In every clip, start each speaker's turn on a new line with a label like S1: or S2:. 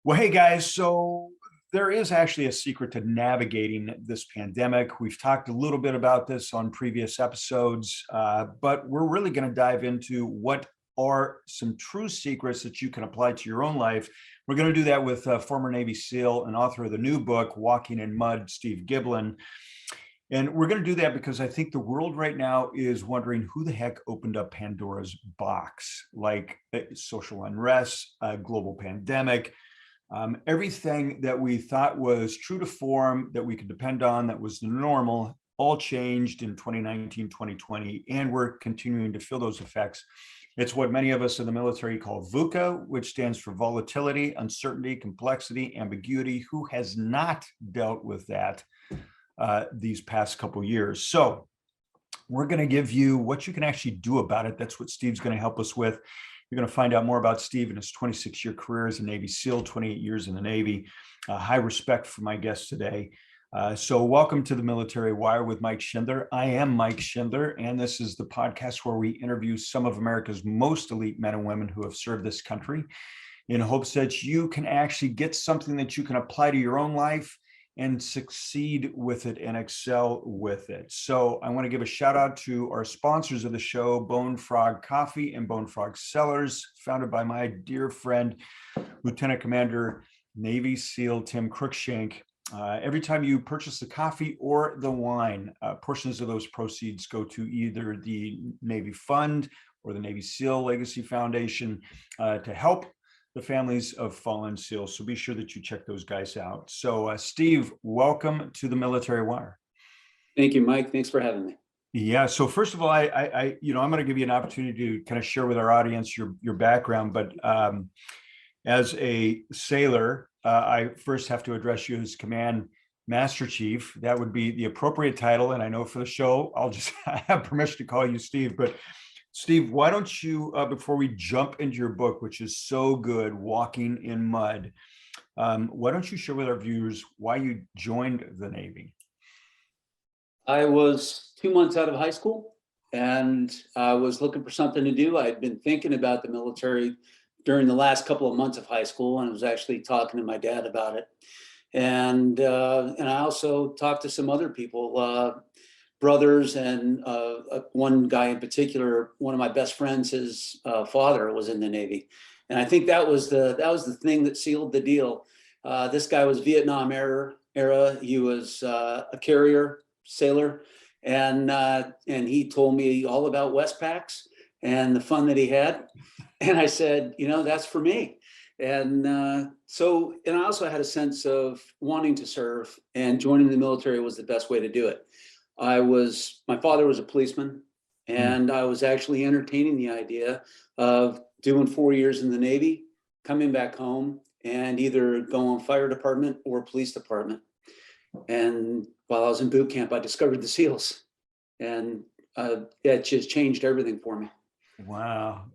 S1: Well, hey guys, so there is actually a secret to navigating this pandemic. We've talked a little bit about this on previous episodes, but we're really going to dive into what are some true secrets that you can apply to your own life. We're going to do that with former Navy SEAL and author of the new book, Walking in Mud, Steve Giblin. And we're going to do that because I think the world right now is wondering who the heck opened up Pandora's box, like social unrest, global pandemic. Everything that we thought was true to form, that we could depend on, that was normal, all changed in 2019, 2020, and we're continuing to feel those effects. It's what many of us in the military call VUCA, which stands for volatility, uncertainty, complexity, ambiguity. Who has not dealt with that these past couple years? So we're going to give you what you can actually do about it. That's what Steve's going to help us with. You're going to find out more about Steve and his 26-year career as a Navy SEAL, 28 years in the Navy. High respect for my guest today. So welcome to the Military Wire with Mike Schindler. I am Mike Schindler, and this is the podcast where we interview some of America's most elite men and women who have served this country in hopes that you can actually get something that you can apply to your own life and succeed with it and excel with it. So I want to give a shout out to our sponsors of the show, Bone Frog Coffee and Bone Frog Cellars, founded by my dear friend, Lieutenant Commander Navy SEAL Tim Cruikshank. Every time you purchase the coffee or the wine, portions of those proceeds go to either the Navy Fund or the Navy SEAL Legacy Foundation to help the families of fallen SEALs. So be sure that you check those guys out. So Steve, welcome to the Military Wire.
S2: Thank you, Mike. Thanks for having me.
S1: Yeah. So first of all, I'm going to give you an opportunity to kind of share with our audience your background. But as a sailor, I first have to address you as Command Master Chief. That would be the appropriate title. And I know for the show, I have permission to call you Steve. But Steve, why don't you, before we jump into your book, which is so good, Walking in Mud, why don't you share with our viewers why you joined the Navy?
S2: I was 2 months out of high school and I was looking for something to do. I'd been thinking about the military during the last couple of months of high school, and I was actually talking to my dad about it. And I also talked to some other people, brothers, and one guy in particular, one of my best friends, his father was in the Navy. And I think that was the thing that sealed the deal. This guy was Vietnam era. He was a carrier sailor, and he told me all about Westpacks and the fun that he had. And I said, that's for me. And I also had a sense of wanting to serve, and joining the military was the best way to do it. My father was a policeman, and I was actually entertaining the idea of doing 4 years in the Navy, coming back home, and either going fire department or police department. And while I was in boot camp, I discovered the SEALs, and it just changed everything for me.
S1: Wow.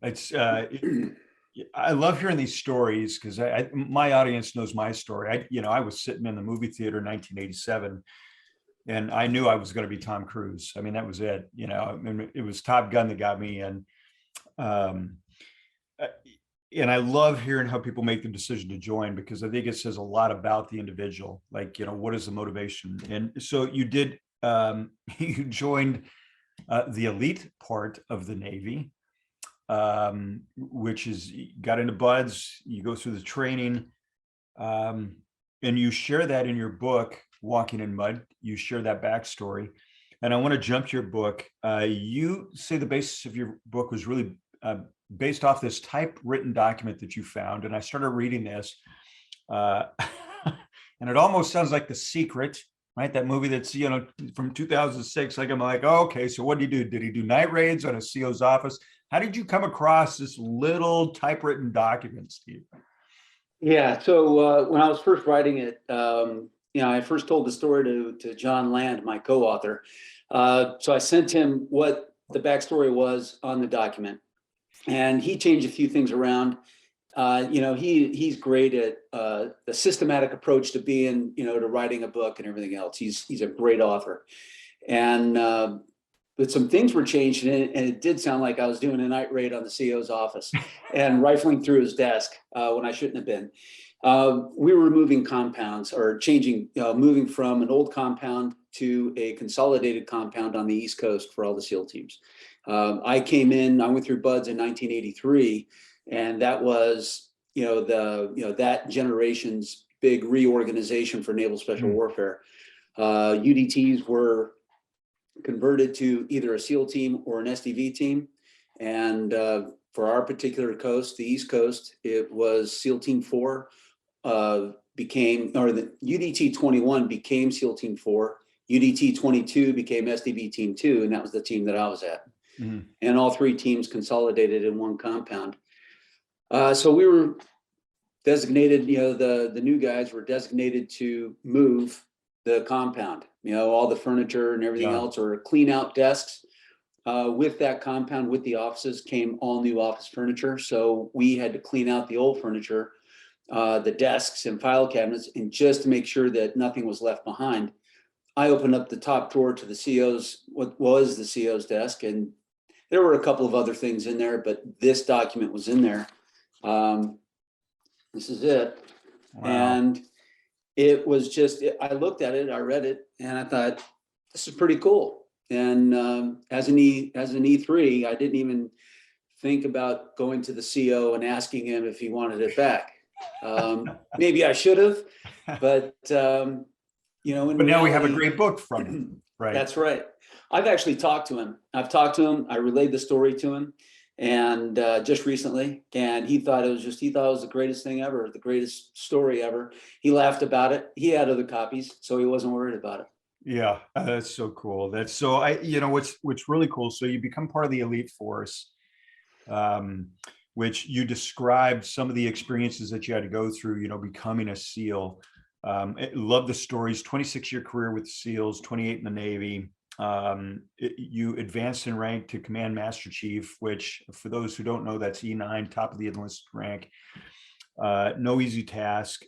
S1: I love hearing these stories because my audience knows my story. I was sitting in the movie theater in 1987. And I knew I was going to be Tom Cruise. I mean, that was it. It was Top Gun that got me in. And I love hearing how people make the decision to join, because I think it says a lot about the individual. Like, what is the motivation? And so you did, you joined the elite part of the Navy, which is, you got into BUDS, you go through the training, and you share that in your book, Walking in Mud. You share that backstory, and I want to jump to your book. You say the basis of your book was really based off this typewritten document that you found, and I started reading this, and it almost sounds like The Secret, right? That movie that's from 2006. Like, I'm like, oh, okay, so what did he do? Did he do night raids on a CO's office? How did you come across this little typewritten document, Steve?
S2: Yeah, so when I was first writing it, I first told the story to John Land, my co-author. So I sent him what the backstory was on the document, and he changed a few things around. He's great at the systematic approach to being, to writing a book and everything else. He's a great author, and but some things were changed, and it did sound like I was doing a night raid on the CEO's office and rifling through his desk when I shouldn't have been. We were moving compounds, or changing, moving from an old compound to a consolidated compound on the East Coast for all the SEAL teams. I went through BUDS in 1983, and that was, that generation's big reorganization for naval special warfare. UDTs were converted to either a SEAL team or an SDV team. And for our particular coast, the East Coast, it was SEAL Team 4 the UDT 21 became SEAL Team 4, UDT 22 became SDV Team 2, and that was the team that I was at. And all three teams consolidated in one compound. So we were designated, the new guys were designated to move the compound, all the furniture and everything else, or clean out desks. With that compound, with the offices, came all new office furniture. So we had to clean out the old furniture, the desks and file cabinets, and just to make sure that nothing was left behind, I opened up the top drawer to the CEO's, what was the CEO's desk, and there were a couple of other things in there, but this document was in there. This is it.
S1: Wow.
S2: And it was just, I looked at it, I read it, and I thought, this is pretty cool. And as an E3, I didn't even think about going to the CEO and asking him if he wanted it back. Maybe I should have, but
S1: but now we have a great book from him, right?
S2: That's right. I've actually talked to him. I've talked to him. I relayed the story to him, and just recently, and he thought it was the greatest thing ever, the greatest story ever. He laughed about it. He had other copies, so he wasn't worried about it.
S1: Yeah, that's so cool. That's so what's really cool. So you become part of the elite force, which you described some of the experiences that you had to go through, becoming a SEAL. I love the stories. 26-year career with SEALs, 28 in the Navy. You advanced in rank to Command Master Chief, which, for those who don't know, that's E9, top of the enlisted rank. No easy task.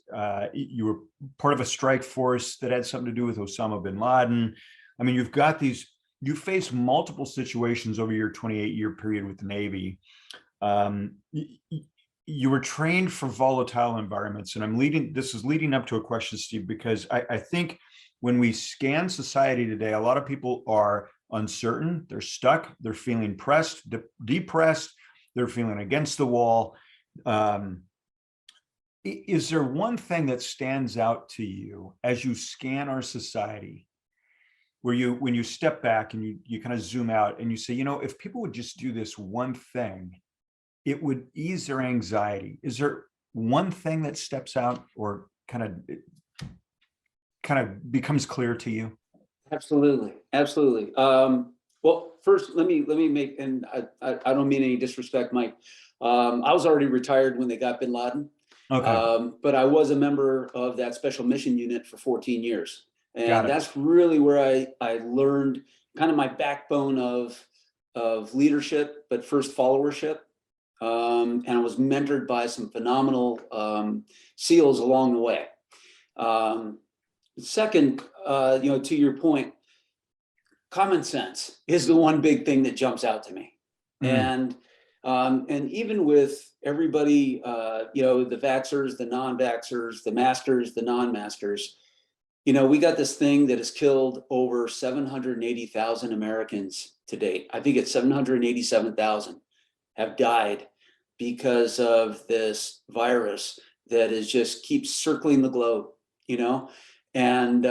S1: You were part of a strike force that had something to do with Osama bin Laden. I mean, you faced multiple situations over your 28-year period with the Navy. You were trained for volatile environments, and this is leading up to a question, Steve, because I think when we scan society today, a lot of people are uncertain, they're stuck, they're feeling pressed, depressed, they're feeling against the wall. Is there one thing that stands out to you as you scan our society, where when you step back and you kind of zoom out and you say, if people would just do this one thing, it would ease their anxiety? Is there one thing that steps out or kind of becomes clear to you?
S2: Absolutely. Well, first, let me make, and I don't mean any disrespect, Mike. I was already retired when they got bin Laden.
S1: Okay.
S2: But I was a member of that special mission unit for 14 years. And that's really where I learned kind of my backbone of leadership, but first followership. And I was mentored by some phenomenal SEALs along the way. Second, to your point, common sense is the one big thing that jumps out to me. And even with everybody, the vaxxers, the non-vaxxers, the masters, the non-masters, we got this thing that has killed over 780,000 Americans to date. I think it's 787,000 have died because of this virus that keeps circling the globe, and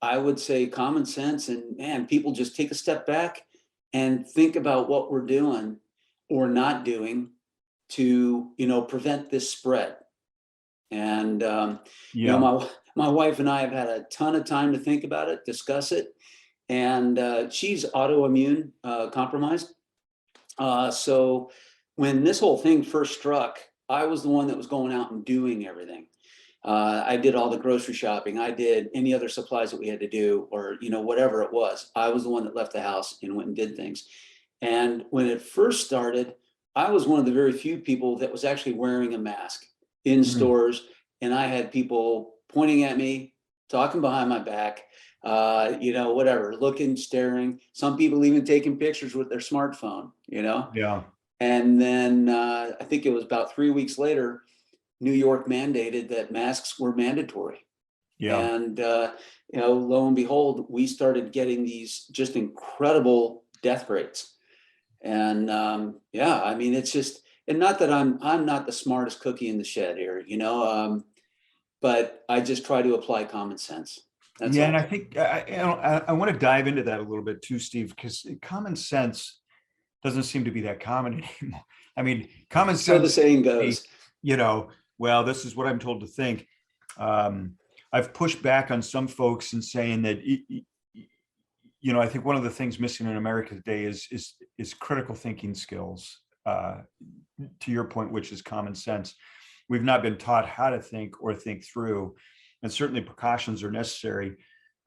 S2: I would say common sense, and man, people just take a step back and think about what we're doing or not doing to, prevent this spread. And, my wife and I have had a ton of time to think about it, discuss it. And she's autoimmune compromised. So when this whole thing first struck, I was the one that was going out and doing everything. I did all the grocery shopping. I did any other supplies that we had to do, or, whatever it was. I was the one that left the house and went and did things. And when it first started, I was one of the very few people that was actually wearing a mask in stores. And I had people pointing at me, talking behind my back, whatever, looking, staring, some people even taking pictures with their smartphone,
S1: Yeah.
S2: And then I think it was about 3 weeks later, New York mandated that masks were mandatory.
S1: Yeah.
S2: And, lo and behold, we started getting these just incredible death rates. And I mean, it's just, and not that I'm not the smartest cookie in the shed here, but I just try to apply common sense. That's
S1: Yeah.
S2: all.
S1: And I think I want to dive into that a little bit too, Steve, because common sense doesn't seem to be that common anymore. I mean, common
S2: So the
S1: sense,
S2: saying goes.
S1: well, this is what I'm told to think. I've pushed back on some folks in saying that, I think one of the things missing in America today is critical thinking skills. To your point, which is common sense. We've not been taught how to think or think through, and certainly precautions are necessary.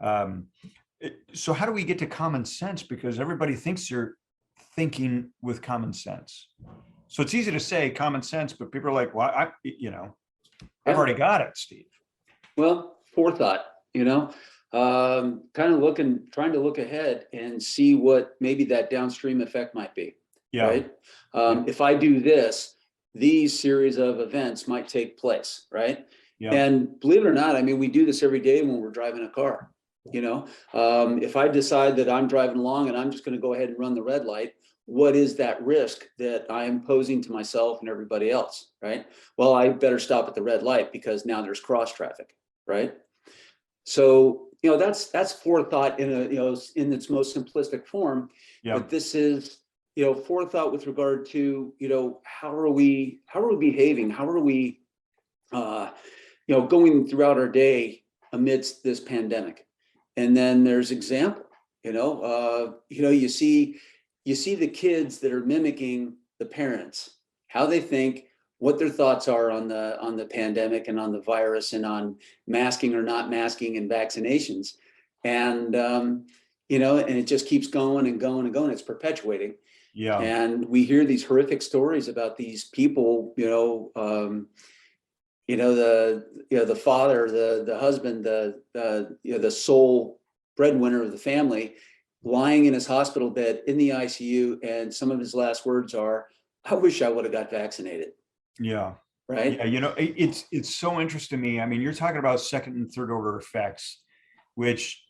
S1: So how do we get to common sense? Because everybody thinks you're thinking with common sense. So it's easy to say common sense, but people are like, well, I've already got it, Steve.
S2: Well, forethought, kind of trying to look ahead and see what maybe that downstream effect might be.
S1: Yeah.
S2: Right. If I do this, these series of events might take place. Right.
S1: Yeah.
S2: And believe it or not, I mean, we do this every day when we're driving a car. If I decide that I'm driving along and I'm just going to go ahead and run the red light, what is that risk that I am posing to myself and everybody else? Right. Well, I better stop at the red light because now there's cross traffic. Right. So, that's forethought in in its most simplistic form.
S1: Yeah.
S2: But this is, forethought with regard to, how are we behaving? How are we, going throughout our day amidst this pandemic? And then there's example, you see the kids that are mimicking the parents, how they think, what their thoughts are on the pandemic and on the virus and on masking or not masking and vaccinations. And, and it just keeps going and going and going. It's perpetuating.
S1: Yeah.
S2: And we hear these horrific stories about these people, the father, the husband, the sole breadwinner of the family, lying in his hospital bed in the ICU. And some of his last words are, I wish I would have got vaccinated.
S1: Yeah.
S2: Right.
S1: Yeah. It's so interesting to me. I mean, you're talking about second and third order effects, which,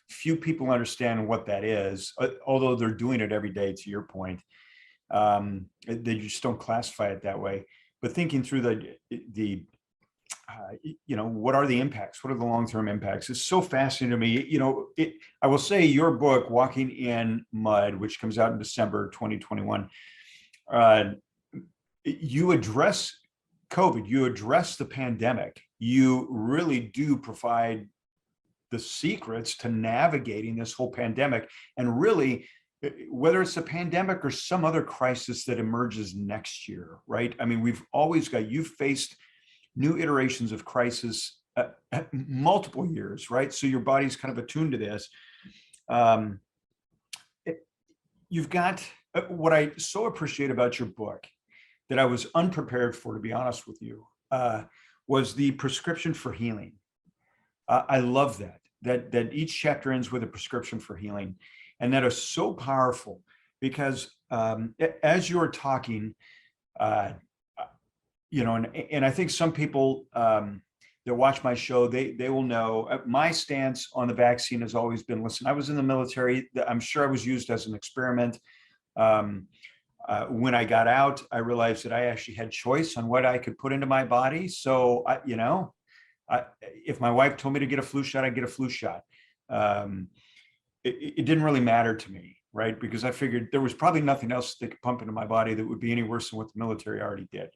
S1: few people understand what that is, although they're doing it every day, to your point. They just don't classify it that way. But thinking through what are the impacts? What are the long-term impacts? It's so fascinating to me. I will say your book, Walking in Mud, which comes out in December 2021, you address COVID, you address the pandemic. You really do provide the secrets to navigating this whole pandemic, and really, whether it's a pandemic or some other crisis that emerges next year, right? I mean, you've faced new iterations of crisis multiple years, right? So your body's kind of attuned to this. You've got what I so appreciate about your book that I was unprepared for, to be honest with you, was the prescription for healing. I love that each chapter ends with a prescription for healing. And that is so powerful because as you're talking, and I think some people that watch my show, they will know my stance on the vaccine has always been, listen, I was in the military. I'm sure I was used as an experiment. When I got out, I realized that I actually had choice on what I could put into my body. So, if my wife told me to get a flu shot, I'd get a flu shot. It didn't really matter to me, right? Because I figured there was probably nothing else they could pump into my body that would be any worse than what the military already did.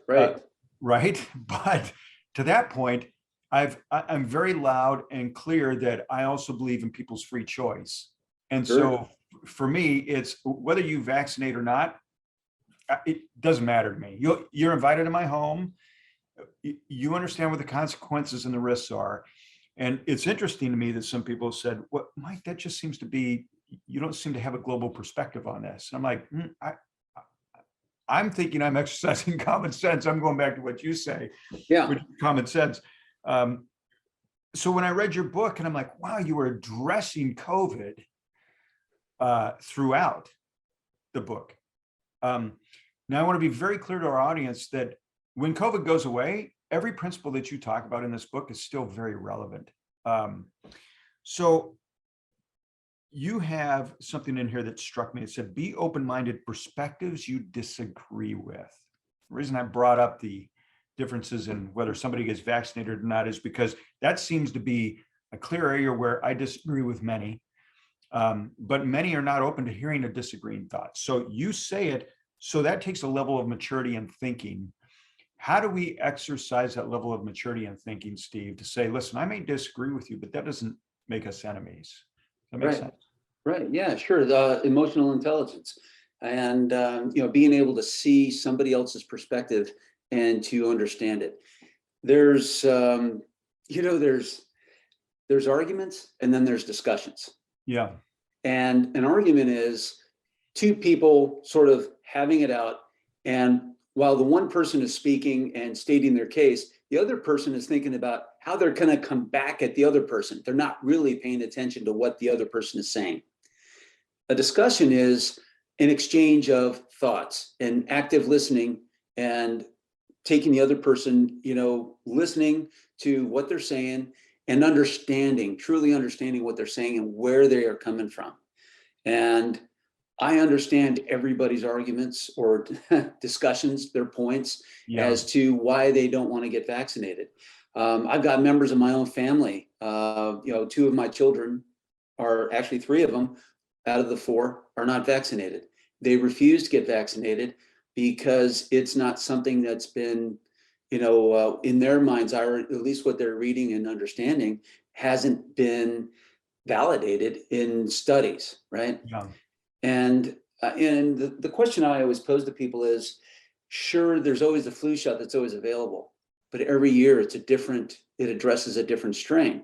S2: Right.
S1: Right. But to that point, I'm very loud and clear that I also believe in people's free choice. And
S2: Sure.
S1: So for me, it's whether you vaccinate or not, it doesn't matter to me. You're invited to my home. You understand what the consequences and the risks are. And it's interesting to me that some people said, well, Mike, that just seems to be, you don't seem to have a global perspective on this. And I'm like, I'm thinking I'm exercising common sense. I'm going back to what you say,
S2: Yeah.
S1: which is common sense. So when I read your book and I'm like, wow, you were addressing COVID throughout the book. Now I want to be very clear to our audience that when COVID goes away, every principle that you talk about in this book is still very relevant. So you have something in here that struck me. It said, be open-minded, perspectives you disagree with. The reason I brought up the differences in whether somebody gets vaccinated or not is because that seems to be a clear area where I disagree with many, but many are not open to hearing a disagreeing thought. So you say it, so that takes a level of maturity and thinking. How do we exercise that level of maturity and thinking, Steve, to say, listen, I may disagree with you, but that doesn't make us enemies? Does that make
S2: Right.
S1: sense?
S2: Right. Yeah, sure. The emotional intelligence and, being able to see somebody else's perspective and to understand it. There's, there's arguments and then there's discussions.
S1: Yeah.
S2: And an argument is two people sort of having it out. And while the one person is speaking and stating their case, the other person is thinking about how they're going to come back at the other person. They're not really paying attention to what the other person is saying. A discussion is an exchange of thoughts and active listening and taking the other person, listening to what they're saying and truly understanding what they're saying and where they are coming from. And I understand everybody's arguments or discussions, their points as to why they don't want to get vaccinated. I've got members of my own family, two of my children actually three of them out of the four are not vaccinated. They refuse to get vaccinated because it's not something that's been, in their minds, or at least what they're reading and understanding, hasn't been validated in studies, right?
S1: Yeah.
S2: And the question I always pose to people is, sure, there's always the flu shot that's always available, but every year it addresses a different strain.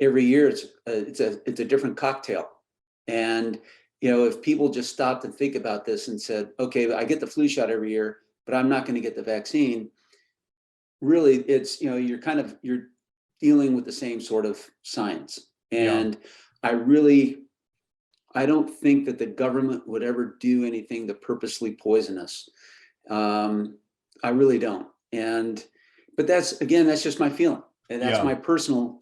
S2: Every year it's a different cocktail. And, if people just stopped and think about this and said, okay, I get the flu shot every year, but I'm not going to get the vaccine. Really, it's, you're dealing with the same sort of science. And I don't think that the government would ever do anything to purposely poison us. I really don't. But that's just my feeling. And that's my personal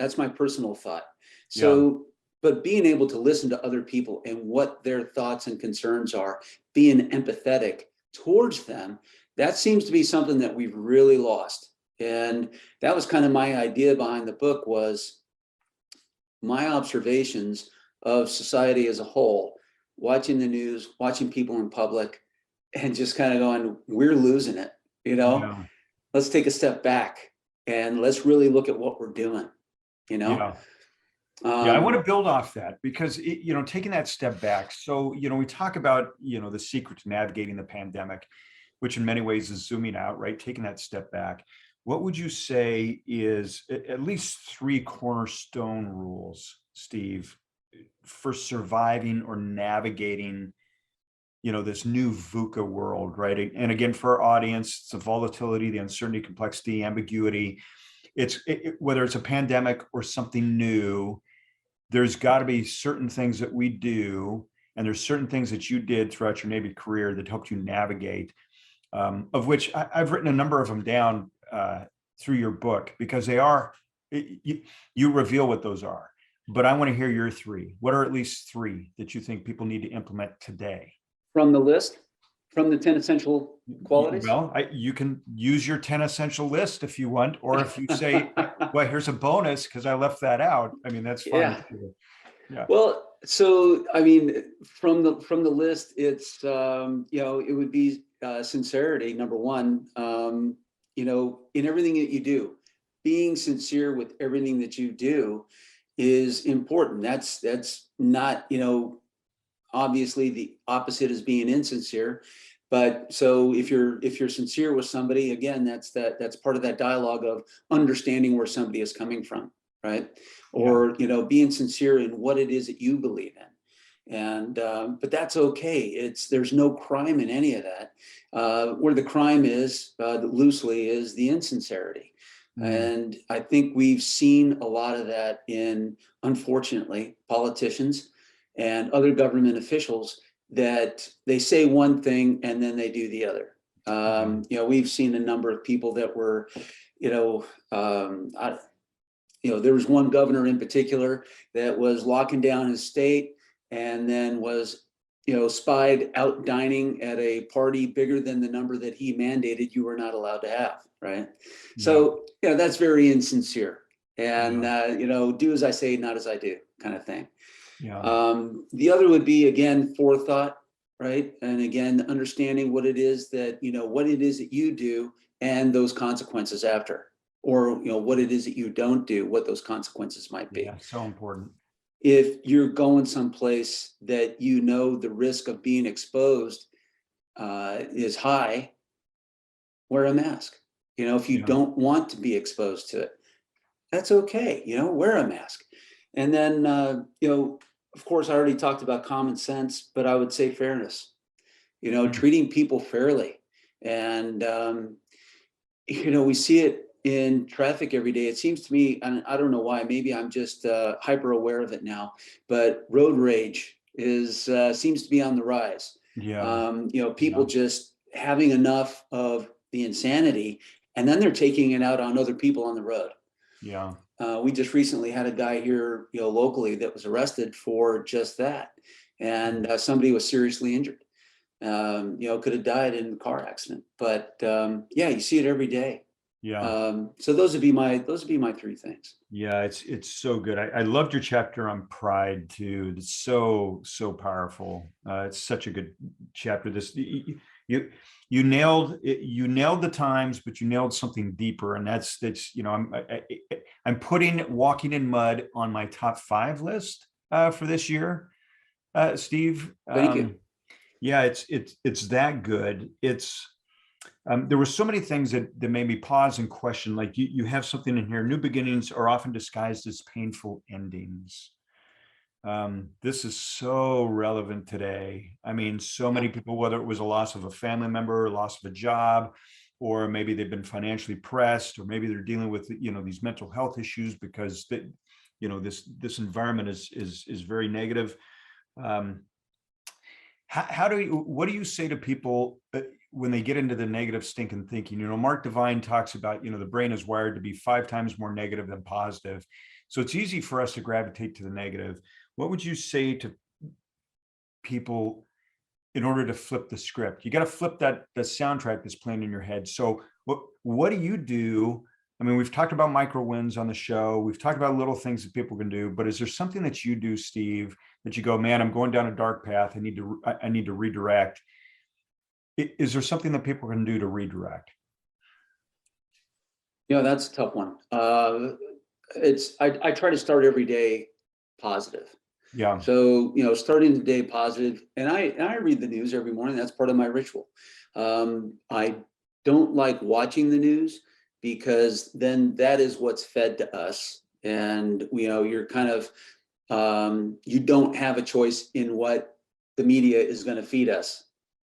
S2: thought. So, but being able to listen to other people and what their thoughts and concerns are, being empathetic towards them, that seems to be something that we've really lost. And that was kind of my idea behind the book, was my observations of society as a whole, watching the news, watching people in public, and just kind of going, we're losing it, Let's take a step back and let's really look at what we're doing,
S1: I want to build off that because, taking that step back. So, we talk about, the secret to navigating the pandemic, which in many ways is zooming out, right? Taking that step back. What would you say is at least three cornerstone rules, Steve, for surviving or navigating, this new VUCA world, right? And again, for our audience, it's the volatility, the uncertainty, complexity, ambiguity. Whether it's a pandemic or something new, there's got to be certain things that we do, and there's certain things that you did throughout your Navy career that helped you navigate, of which I've written a number of them down through your book, because they are, you reveal what those are. But I want to hear your three. What are at least three that you think people need to implement today?
S2: From the list? From the 10 essential qualities?
S1: Well, you can use your 10 essential list if you want, or if you say, well, here's a bonus because I left that out. I mean, that's fine.
S2: Yeah. Well, so, from the list, it's, it would be sincerity, number one, in everything that you do. Being sincere with everything that you do is important. That's not, obviously the opposite is being insincere. But so if you're sincere with somebody, again, that's part of that dialogue of understanding where somebody is coming from, right? Or, being sincere in what it is that you believe in. And, but that's okay. There's no crime in any of that. Where the crime is, loosely, is the insincerity. And I think we've seen a lot of that in, unfortunately, politicians and other government officials, that they say one thing and then they do the other. We've seen a number of people that were, there was one governor in particular that was locking down his state and then was, spied out dining at a party bigger than the number that he mandated you were not allowed to have, right? So, that's very insincere. And, do as I say, not as I do, kind of thing. The other would be, again, forethought, right? And again, understanding what it is that, what it is that you do and those consequences after, or, what it is that you don't do, what those consequences might be.
S1: Yeah, so important.
S2: If you're going someplace that the risk of being exposed is high, wear a mask. If you don't want to be exposed to it, that's okay. Wear a mask. And then, of course, I already talked about common sense, but I would say fairness, treating people fairly. And, we see it in traffic every day. It seems to me, and I don't know why, maybe I'm just hyper aware of it now, but road rage seems to be on the rise. People just having enough of the insanity, and then they're taking it out on other people on the road. We just recently had a guy here, locally, that was arrested for just that, and somebody was seriously injured. Could have died in a car accident, but you see it every day. So those would be my three things.
S1: It's so good. I loved your chapter on pride too. It's so powerful. It's such a good chapter. You nailed it. You nailed the times, but you nailed something deeper, and that's I'm putting walking in mud on my top 5 list for this year, Steve.
S2: Thank you.
S1: Yeah, it's that good. There were so many things that made me pause and question. Like you have something in here: new beginnings are often disguised as painful endings. This is so relevant today. I mean, so many people, whether it was a loss of a family member, loss of a job, or maybe they've been financially pressed, or maybe they're dealing with these mental health issues because this environment is very negative. What do you say to people when they get into the negative stinking thinking? Mark Divine talks about, the brain is wired to be 5 times more negative than positive. So it's easy for us to gravitate to the negative. What would you say to people in order to flip the script? You got to flip the soundtrack that's playing in your head. So what do you do? I mean, we've talked about micro wins on the show. We've talked about little things that people can do, but is there something that you do, Steve, that you go, man, I'm going down a dark path. I need to redirect. Is there something that people can do to redirect?
S2: That's a tough one. I try to start every day positive. So, starting the day positive, and I read the news every morning. That's part of my ritual. I don't like watching the news, because then that is what's fed to us. And, you're kind of, you don't have a choice in what the media is going to feed us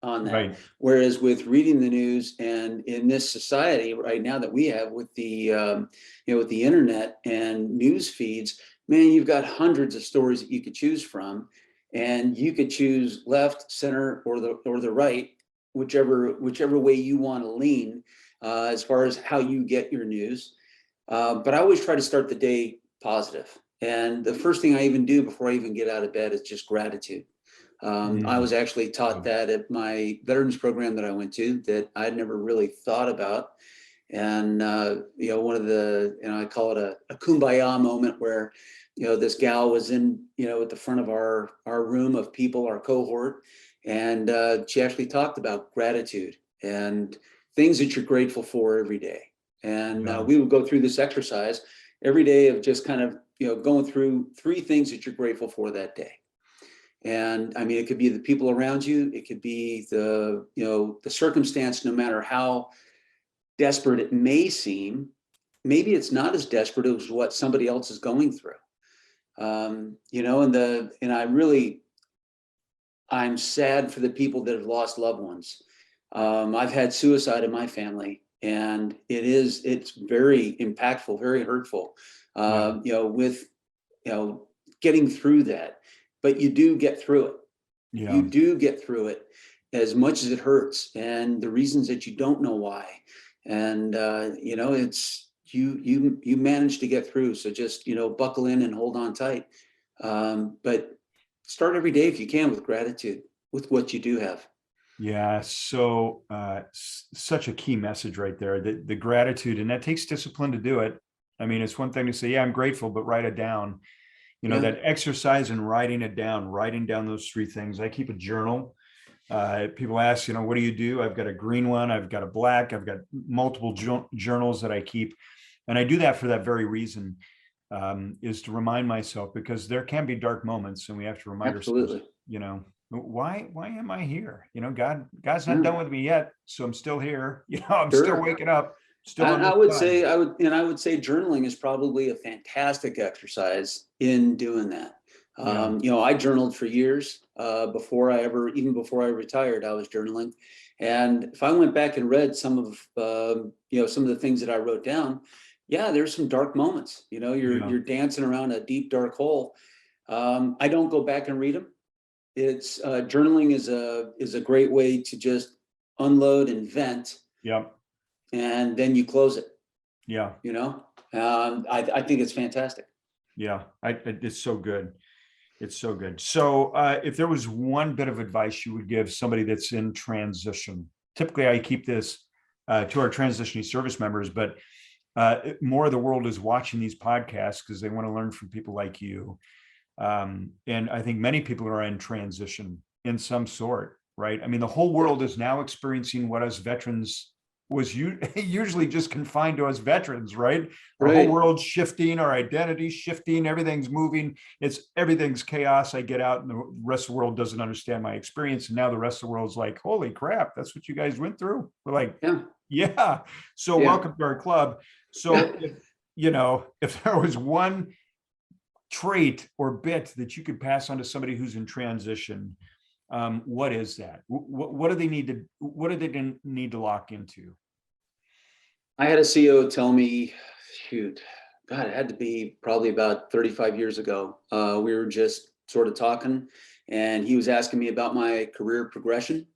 S2: on that. Right. Whereas with reading the news, and in this society right now that we have with the, with the internet and news feeds, man, you've got hundreds of stories that you could choose from, and you could choose left, center, or the right, whichever way you want to lean, as far as how you get your news. But I always try to start the day positive. And the first thing I even do before I even get out of bed is just gratitude. I was actually taught that at my veterans program that I went to, that I'd never really thought about. And, one of the, I call it a kumbaya moment, where, this gal was in, at the front of our room of people, our cohort. And she actually talked about gratitude and things that you're grateful for every day. And we would go through this exercise every day of just kind of, going through 3 things that you're grateful for that day. And I mean, it could be the people around you. It could be the circumstance, no matter how desperate it may seem. Maybe it's not as desperate as what somebody else is going through. And I'm sad for the people that have lost loved ones. I've had suicide in my family, And it's very impactful, very hurtful, with, getting through that, but you do get through it.
S1: Yeah.
S2: You do get through it, as much as it hurts, and the reasons that you don't know why. And, it's, you manage to get through. So just, buckle in and hold on tight. But start every day if you can with gratitude with what you do have.
S1: Yeah. So such a key message right there, the gratitude, and that takes discipline to do it. I mean, it's one thing to say, yeah, I'm grateful, but write it down.
S2: Yeah.
S1: That exercise and writing it down, writing down those three things. I keep a journal. People ask, what do you do? I've got a green one. I've got a black. I've got multiple journals that I keep. And I do that for that very reason, is to remind myself, because there can be dark moments and we have to remind
S2: Absolutely.
S1: ourselves, why am I here? God's not
S2: Yeah.
S1: done with me yet. So I'm still here. I'm
S2: Sure.
S1: still waking up, still on
S2: I
S1: this
S2: would
S1: side.
S2: say I would say journaling is probably a fantastic exercise in doing that.
S1: Yeah.
S2: I journaled for years even before I retired. I was journaling, and if I went back and read some of some of the things that I wrote down, yeah, there's some dark moments. You're dancing around a deep dark hole. I don't go back and read them. It's journaling is a great way to just unload and vent,
S1: Yeah.
S2: and then you close it.
S1: Yeah.
S2: I think it's fantastic.
S1: Yeah. It's so good. It's so good. So if there was one bit of advice you would give somebody that's in transition, typically I keep this to our transitioning service members, but more of the world is watching these podcasts because they want to learn from people like you. And I think many people are in transition in some sort, right? I mean, the whole world is now experiencing what us veterans was usually just confined to us veterans, right? Our whole
S2: Right.
S1: world's shifting, our identity's shifting, everything's moving. Everything's chaos. I get out and the rest of the world doesn't understand my experience. And now the rest of the world's like, holy crap, that's what you guys went through. We're like, yeah. So welcome to our club. So if there was one trait or bit that you could pass on to somebody who's in transition, what is that? What do they need to lock into?
S2: I had a CEO tell me, shoot, God, it had to be probably about 35 years ago. We were just sort of talking, and he was asking me about my career progression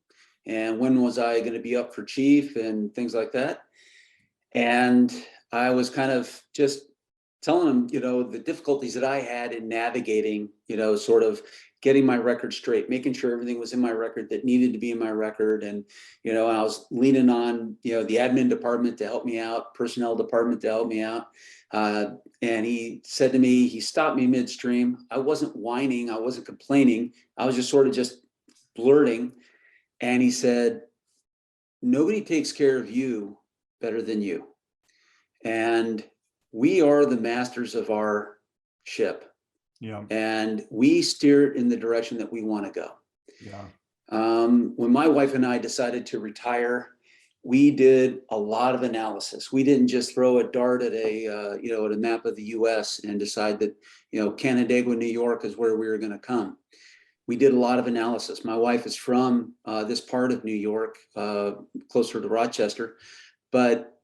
S2: and when was I going to be up for chief and things like that. And I was kind of just telling him, the difficulties that I had in navigating, sort of getting my record straight, making sure everything was in my record that needed to be in my record. And, I was leaning on, the admin department to help me out, personnel department to help me out. And he said to me, he stopped me midstream. I wasn't whining. I wasn't complaining. I was just sort of just blurting. And he said, nobody takes care of you better than you. And we are the masters of our ship.
S1: Yeah.
S2: And we steer it in the direction that we want to go.
S1: Yeah.
S2: When my wife and I decided to retire, we did a lot of analysis. We didn't just throw a dart at at a map of the U.S. and decide that, Canandaigua, New York is where we were going to come. We did a lot of analysis. My wife is from this part of New York, closer to Rochester, but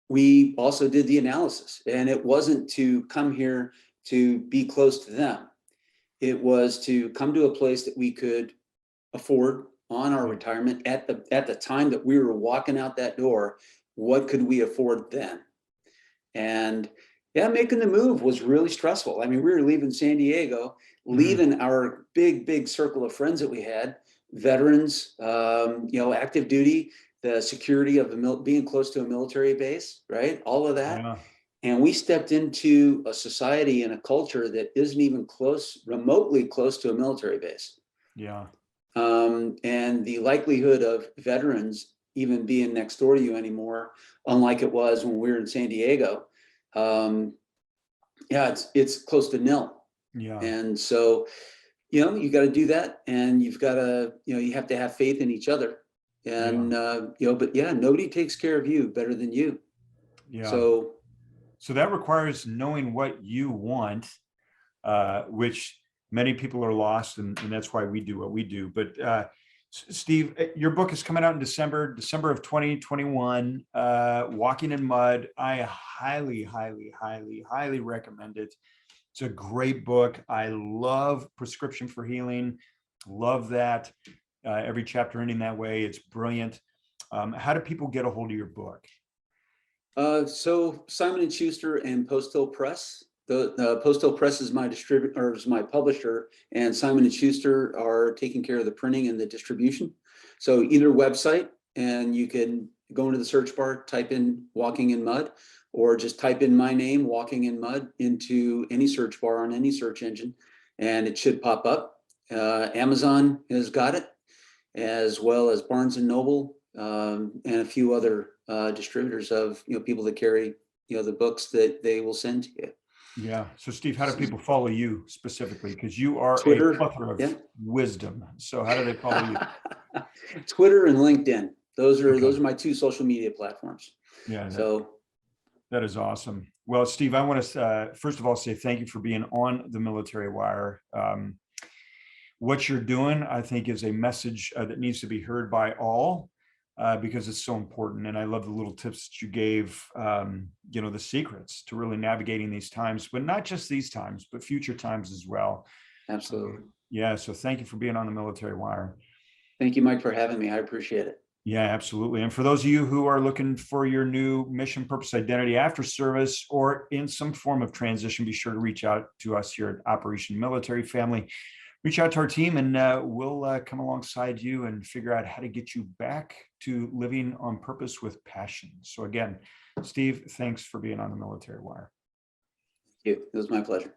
S2: we also did the analysis, and it wasn't to come here to be close to them. It was to come to a place that we could afford on our retirement at the time that we were walking out that door. What could we afford then? And yeah, making the move was really stressful. I mean, we were leaving San Diego, leaving our big circle of friends that we had, veterans, active duty, the security of being close to a military base, right? All of that.
S1: Yeah.
S2: And we stepped into a society and a culture that isn't even remotely close to a military base.
S1: Yeah.
S2: And the likelihood of veterans even being next door to you anymore, unlike it was when we were in San Diego, it's close to nil.
S1: Yeah.
S2: And so, you got to do that, and you've got to, you have to have faith in each other. And but nobody takes care of you better than you.
S1: Yeah. So that requires knowing what you want, which many people are lost, and that's why we do what we do. But Steve, your book is coming out in December of 2021, Walking in Mud. I highly recommend it. It's a great book. I love Prescription for Healing. Love that. Every chapter ending that way. It's brilliant. How do people get a hold of your book?
S2: So Simon & Schuster and Post Hill Press. The Post Hill Press is my distributor, or is my publisher, and Simon & Schuster are taking care of the printing and the distribution. So either website, and you can go into the search bar, type in Walking in Mud, or just type in my name, Walking in Mud, into any search bar on any search engine, and it should pop up. Amazon has got it, as well as Barnes and Noble, and a few other distributors of, people that carry, the books that they will send to you.
S1: Yeah. So Steve, how do people follow you specifically? Because you are
S2: Twitter,
S1: a plethora of wisdom. So how do they follow you?
S2: Twitter and LinkedIn. Those are
S1: Okay.
S2: my two social media platforms.
S1: Yeah.
S2: So
S1: that is awesome. Well, Steve, I want to first of all say thank you for being on the Military Wire. What you're doing, I think, is a message that needs to be heard by all, because it's so important. And I love the little tips that you gave, the secrets to really navigating these times, but not just these times, but future times as well.
S2: Absolutely.
S1: Yeah. So thank you for being on the Military Wire.
S2: Thank you, Mike, for having me. I appreciate it.
S1: Yeah, absolutely. And for those of you who are looking for your new mission, purpose, identity after service, or in some form of transition, be sure to reach out to us here at Operation Military Family. Reach out to our team, and we'll come alongside you and figure out how to get you back to living on purpose with passion. So again, Steve, thanks for being on the Military Wire.
S2: Thank you. It was my pleasure.